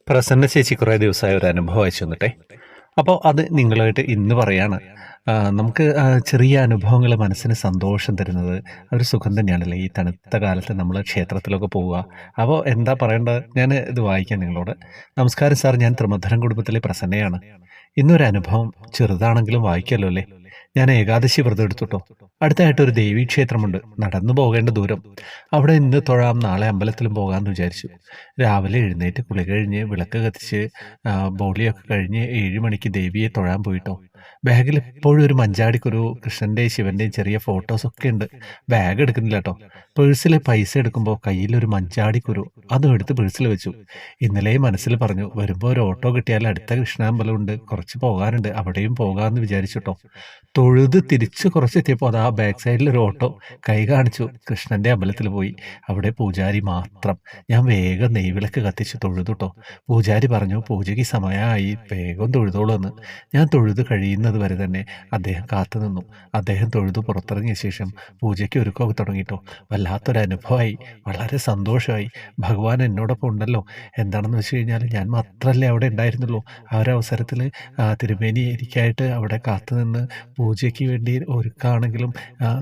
പ്രസന്ന ചേച്ചി കുറേ ദിവസമായ ഒരു അനുഭവം അയച്ചു തന്നിട്ടെ. അപ്പോൾ അത് നിങ്ങളുമായിട്ട് ഇന്ന് പറയാണ്. നമുക്ക് ചെറിയ അനുഭവങ്ങൾ മനസ്സിന് സന്തോഷം തരുന്നത് ഒരു സുഖം തന്നെയാണല്ലേ. ഈ തണുത്ത കാലത്ത് നമ്മൾ ക്ഷേത്രത്തിലൊക്കെ പോവുക. അപ്പോൾ എന്താ പറയേണ്ടത്, ഞാൻ ഇത് വായിക്കാം നിങ്ങളോട്. നമസ്കാരം സാർ, ഞാൻ ത്രിമധുരം കുടുംബത്തിലെ പ്രസന്നയാണ്. ഇന്നൊരു അനുഭവം ചെറുതാണെങ്കിലും വായിക്കാമല്ലോ അല്ലേ. ഞാൻ ഏകാദശി വ്രതം എടുത്തുട്ടോ. അടുത്തായിട്ട് ഒരു ദേവീക്ഷേത്രമുണ്ട്, നടന്നു പോകേണ്ട ദൂരം. അവിടെ ഇന്ന് തൊഴാം, നാളെ അമ്പലത്തിലും പോകാമെന്ന് വിചാരിച്ചു. രാവിലെ എഴുന്നേറ്റ് കുളി കഴിഞ്ഞ് വിളക്ക് കത്തിച്ച് ബോളിയൊക്കെ കഴിഞ്ഞ് 7 മണിക്ക് ദേവിയെ തൊഴാൻ പോയിട്ടോ. ബാഗിൽ എപ്പോഴും ഒരു മഞ്ചാടിക്കുരു, കൃഷ്ണൻ്റെയും ശിവൻ്റെയും ചെറിയ ഫോട്ടോസൊക്കെ ഉണ്ട്. ബാഗ് എടുക്കുന്നില്ല കേട്ടോ. പേഴ്സിൽ പൈസ എടുക്കുമ്പോൾ കയ്യിലൊരു മഞ്ചാടിക്കുരു, അതും എടുത്ത് പേഴ്സിൽ വെച്ചു. ഇന്നലെ മനസ്സിൽ പറഞ്ഞു, വരുമ്പോൾ ഒരു ഓട്ടോ കിട്ടിയാൽ അടുത്ത കൃഷ്ണാമ്പലമുണ്ട്, കുറച്ച് പോകാനുണ്ട്, അവിടെയും പോകാമെന്ന് വിചാരിച്ചിട്ടോ. തൊഴുത് തിരിച്ച് കുറച്ചെത്തിയപ്പോൾ അതാ ബാക്ക് സൈഡിൽ ഒരു ഓട്ടോ. കൈ കാണിച്ചു, കൃഷ്ണൻ്റെ അമ്പലത്തിൽ പോയി. അവിടെ പൂജാരി മാത്രം. ഞാൻ വേഗം നെയ്വിളക്ക് കത്തിച്ച് തൊഴുതുട്ടോ. പൂജാരി പറഞ്ഞു, പൂജയ്ക്ക് സമയമായി, വേഗം തൊഴുതോളൂ എന്ന്. ഞാൻ തൊഴുത് കഴിയുന്നത് വരെ തന്നെ അദ്ദേഹം കാത്തു നിന്നു. അദ്ദേഹം തൊഴുതു പുറത്തിറങ്ങിയ ശേഷം പൂജയ്ക്ക് ഒരുക്കമൊക്കെ തുടങ്ങിയിട്ടോ. വല്ലാത്തൊരു അനുഭവമായി, വളരെ സന്തോഷമായി. ഭഗവാൻ എന്നോടൊപ്പം ഉണ്ടല്ലോ. എന്താണെന്ന് വെച്ച് കഴിഞ്ഞാൽ ഞാൻ മാത്രമല്ലേ അവിടെ ഉണ്ടായിരുന്നുള്ളൂ. ആ ഒരു അവസരത്തിൽ തിരുമേനി എനിക്കായിട്ട് അവിടെ കാത്തു നിന്ന് പൂജയ്ക്ക് വേണ്ടി ഒരുക്കാണെങ്കിലും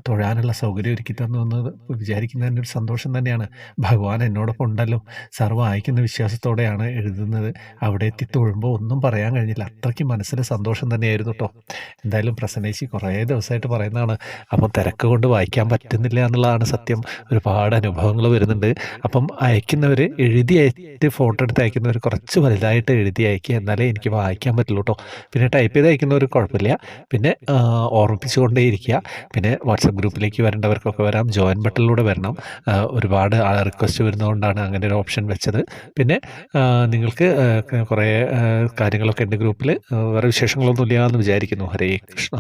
തൊഴാനുള്ള സൗകര്യം ഒരുക്കി തന്നു എന്ന് വിചാരിക്കുന്നതിൻ്റെ ഒരു സന്തോഷം തന്നെയാണ്. ഭഗവാൻ എന്നോടൊപ്പം ഉണ്ടല്ലോ. സാർ വായിക്കുന്ന വിശ്വാസത്തോടെയാണ് എഴുതുന്നത്. അവിടെ എത്തി തൊഴുമ്പോൾ ഒന്നും പറയാൻ കഴിഞ്ഞില്ല. അത്രയ്ക്ക് മനസ്സിന് സന്തോഷം തന്നെയായിരുന്നു കേട്ടോ. എന്തായാലും പ്രസന്നേച്ചി കുറേ ദിവസമായിട്ട് പറയുന്നതാണ്. അപ്പം തിരക്ക് കൊണ്ട് വായിക്കാൻ പറ്റുന്നില്ല എന്നുള്ളതാണ് സത്യം. ഒരുപാട് അനുഭവങ്ങൾ വരുന്നുണ്ട്. അപ്പം അയക്കുന്നവർ എഴുതി അയച്ചിട്ട് ഫോട്ടോ എടുത്ത് അയക്കുന്നവർ കുറച്ച് വലുതായിട്ട് എഴുതി അയക്കുക, എന്നാലേ എനിക്ക് വായിക്കാൻ പറ്റുള്ളൂ കേട്ടോ. പിന്നെ ടൈപ്പ് ചെയ്ത് അയക്കുന്നവർ കുഴപ്പമില്ല. പിന്നെ ഓർമ്മിപ്പിച്ചുകൊണ്ടേയിരിക്കുക. പിന്നെ വാട്സപ്പ് ഗ്രൂപ്പിലേക്ക് വരേണ്ടവർക്കൊക്കെ വരാം, ജോയിൻ ബട്ടണിലൂടെ വരണം. ഒരുപാട് റിക്വസ്റ്റ് വരുന്നതുകൊണ്ടാണ് അങ്ങനെ ഒരു ഓപ്ഷൻ വെച്ചത്. പിന്നെ നിങ്ങൾക്ക് കുറേ കാര്യങ്ങളൊക്കെ ഉണ്ട് ഗ്രൂപ്പിൽ. വേറെ വിശേഷങ്ങളൊന്നും ഇല്ല എന്ന് വിചാരിക്കുന്നു. ഹരേ കൃഷ്ണ.